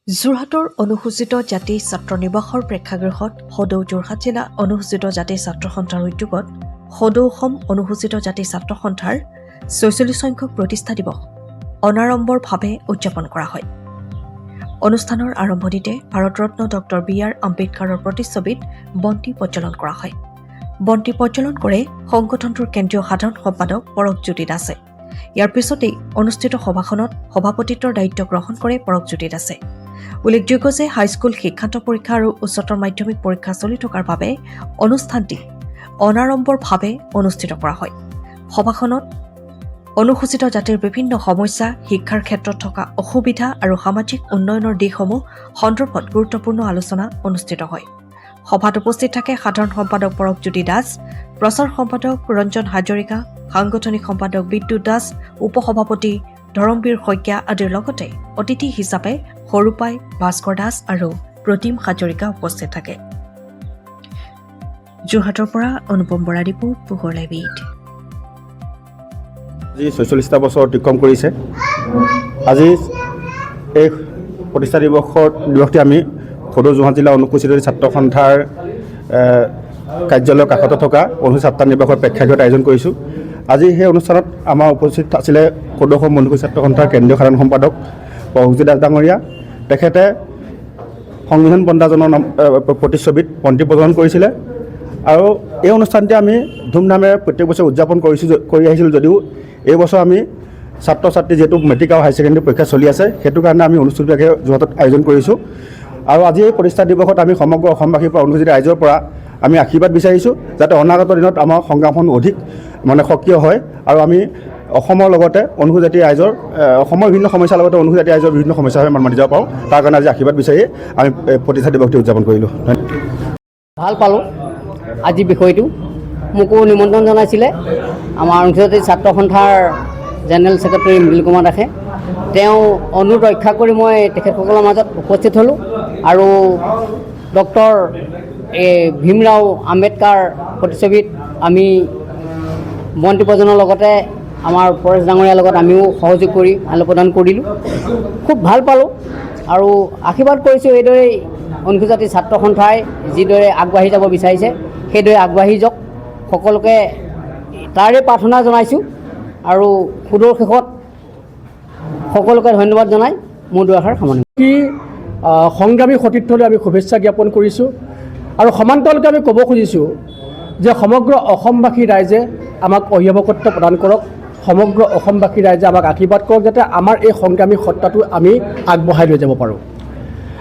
যোৰহাটৰ অনুসূচিত জাতি ছাত্ৰ নিবাসৰ প্ৰেক্ষাগৃহত সদৌ যোৰহাট জিলা অনুসূচিত জাতি ছাত্ৰ সন্থাৰ উদ্যোগত সদৌ অসম অনুসূচিত জাতি ছাত্ৰ সন্থাৰ ৪৬ সংখ্যক প্ৰতিষ্ঠা দিৱস অনাড়ম্বৰভাৱে উদযাপন কৰা হয়। অনুষ্ঠানৰ আৰম্ভণিতে ভাৰতৰত্ন ডক্টৰ বি.আৰ. আম্বেদকাৰৰ প্ৰতিচ্ছবিত বন্তি প্ৰজ্বলন কৰা হয়। বন্তি প্ৰজ্বলন কৰে সংগঠনটোৰ কেন্দ্ৰীয় সাধাৰণ সম্পাদক পৰকজ্যোতি দাসে। ইয়াৰ পিছতেই অনুষ্ঠিত সভাখনত সভাপতিত্বৰ দায়িত্ব গ্ৰহণ কৰে পৰকজ্যোতি দাসে। উল্লেখযোগ্য যে হাইস্কুল শিক্ষান্ত পৰীক্ষা আৰু উচ্চতৰ মাধ্যমিক পৰীক্ষা চলি থকাৰ বাবে অনুষ্ঠানটি অনাড়ম্বৰভাৱে অনুষ্ঠিত কৰা হয়। সভাখনত অনুসূচিত জাতিৰ বিভিন্ন সমস্যা, শিক্ষাৰ ক্ষেত্ৰত থকা অসুবিধা আৰু সামাজিক উন্নয়নৰ দিশসমূহ সন্দৰ্ভত গুৰুত্বপূৰ্ণ আলোচনা অনুষ্ঠিত হয়। সভাত উপস্থিত থাকে সাধাৰণ সম্পাদক পৰকজ্যোতি দাস, প্ৰচাৰ সম্পাদক ৰঞ্জন হাজৰিকা, সাংগঠনিক সম্পাদক বিদ্যুৎ দাস, উপসভাপতি ধৰমবীৰ শইকীয়া আদিৰ লগতে অতিথি হিচাপে সৰুপাই, ভাস্কৰ দাস আৰু প্ৰতিম হাজৰিকা উপস্থিত থাকে। যোৰহাটৰ পৰা অনুপম বৰা ৰিপোৰ্ট, পোহৰ লাইভ। আজি ৪৬টা বছৰ অতিক্ৰম কৰিছে। আজি এই প্ৰতিষ্ঠা দিৱসটি আমি সদৌ যোৰহাট জিলা অনুসূচিত ছাত্ৰ সন্থাৰ কাৰ্যালয়ৰ কাষতে থকা অনুসূচিত ছাত্ৰ নিবাসৰ প্ৰেক্ষাগৃহত আয়োজন কৰিছোঁ। আজি সেই অনুষ্ঠানত আমাৰ উপস্থিত আছিলে সদৌ অসম অনুসূচিত ছাত্ৰ সন্থাৰ কেন্দ্ৰীয় সাধাৰণ সম্পাদক পৰকজ্যোতি দাস ডাঙৰীয়া। তেখেতে সংবিধান পণ্ডিতজনৰ প্ৰতিচ্ছবিত বন্তি প্ৰজ্বলন কৰিছিলে আৰু এই অনুষ্ঠানটি আমি ধুমধামেৰে প্ৰত্যেক বছৰ উদযাপন কৰি আহিছিলোঁ যদিও এই বছৰ আমি ছাত্ৰ ছাত্ৰী যিহেতু মেট্ৰিক আৰু হায়াৰ ছেকেণ্ডেৰী পৰীক্ষা চলি আছে, সেইটো কাৰণে আমি অনুষ্ঠিতভাৱে যোৰহাটত আয়োজন কৰিছোঁ। আৰু আজি এই প্ৰতিষ্ঠা দিৱসত আমি সমগ্ৰ অসমবাসীৰ পৰা অনুসূচিত ৰাইজৰ পৰা আমি আশীৰ্বাদ বিচাৰিছোঁ যাতে অনাগত দিনত আমাৰ সংগ্ৰামখন অধিক সক্ৰিয় হয় আৰু আমি অসমৰ লগতে অনুসূচিত জাতি ৰাইজৰ অসমৰ বিভিন্ন সমস্যাৰ লগতে অনুসূচিত জাতি ৰাইজৰ বিভিন্ন সমস্যাৰ বাবে মাতি যাব পাৰোঁ। তাৰ কাৰণে আজি আশীৰ্বাদ বিচাৰি আমি প্ৰতিষ্ঠা দিৱসটি উদযাপন কৰিলোঁ। ভাল পালোঁ আজি বিষয়টো। মোকো নিমন্ত্ৰণ জনাইছিলে আমাৰ অনুসূচিত ছাত্ৰ সন্থাৰ জেনেৰেল ছেক্ৰেটাৰী মৃদুল কুমাৰ দাসে। তেওঁ অনুৰোধ ৰক্ষা কৰি মই তেখেতসকলৰ মাজত উপস্থিত হ'লোঁ আৰু ডক্টৰ ভীমৰাও আম্বেদকাৰ প্ৰতিচ্ছবিত আমি বন্তি প্ৰজ্বলনৰ লগতে আমাৰ পৰেশ ডাঙৰীয়াৰ লগত আমিও সহযোগ কৰি আলো প্ৰদান কৰিলোঁ। খুব ভাল পালোঁ আৰু আশীৰ্বাদ কৰিছোঁ এইদৰেই অনুসূচিত জাতি ছাত্ৰ সন্থাই যিদৰে আগবাঢ়ি যাব বিচাৰিছে সেইদৰে আগবাঢ়ি যাওক। সকলোকে তাৰে প্ৰাৰ্থনা জনাইছোঁ আৰু সুদূৰ শেষত সকলোকে ধন্যবাদ জনাই মোৰ দুআষাৰ সামৰণি। সংগ্ৰামী সতীৰ্থলৈ আমি শুভেচ্ছা জ্ঞাপন কৰিছোঁ আৰু সমান্তৰালকৈ আমি ক'ব খুজিছোঁ যে সমগ্ৰ অসমবাসী ৰাইজে আমাক অভিভাৱকত্ব প্ৰদান কৰক, সমগ্ৰ অসমবাসী ৰাইজে আমাক আশীৰ্বাদ কৰক যাতে আমাৰ এই সংগ্ৰামী সত্তাটো আমি আগবঢ়াই লৈ যাব পাৰোঁ।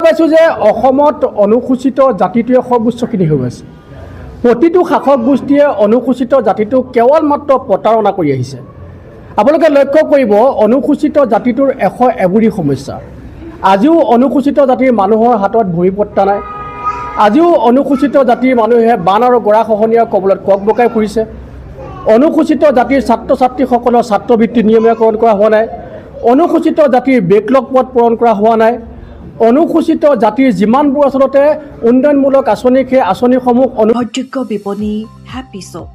পাইছোঁ যে অসমত অনুসূচিত জাতিটোৱে সৰ্বোচ্চখিনি হৈ গৈছে। প্ৰতিটো শাসক গোষ্ঠীয়ে অনুসূচিত জাতিটোক কেৱল মাত্ৰ প্ৰতাৰণা কৰি আহিছে। আপোনালোকে লক্ষ্য কৰিব অনুসূচিত জাতিটোৰ এবুৰি সমস্যা। আজিও অনুসূচিত জাতিৰ মানুহৰ হাতত ভৰি পট্টা নাই। আজিও অনুসূচিত জাতিৰ মানুহে বান আৰু গৰাখহনীয়াৰ কবলত কক বকাই ফুৰিছে। অনুসূচিত জাতিৰ ছাত্ৰ ছাত্ৰীসকলৰ ছাত্ৰবৃত্তি নিয়মীয়াকৰণ কৰা হোৱা নাই। অনুসূচিত জাতিৰ বেকলগ পদ পূৰণ কৰা হোৱা নাই। অনুসূচিত জাতিৰ যিমানবোৰ আচলতে উন্নয়নমূলক আঁচনি সেই আঁচনিসমূহ অনুভৱযোগ্য বিপণী হেপী শ্বপ।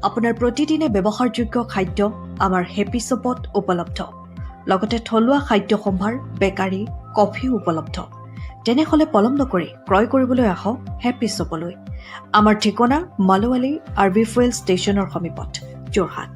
আপোনাৰ প্ৰতিদিনে ব্যৱহাৰযোগ্য খাদ্য আমাৰ হেপী শ্বপত উপলব্ধ। লগতে থলুৱা খাদ্য সম্ভাৰ, বেকাৰী, কফিও উপলব্ধ। তেনেহ'লে পলম নকৰি ক্ৰয় কৰিবলৈ আহক হেপী শ্বপলৈ। আমাৰ ঠিকনা মালোৱালী আৰবি ফুৱেল ষ্টেচনৰ সমীপত, যোৰহাট।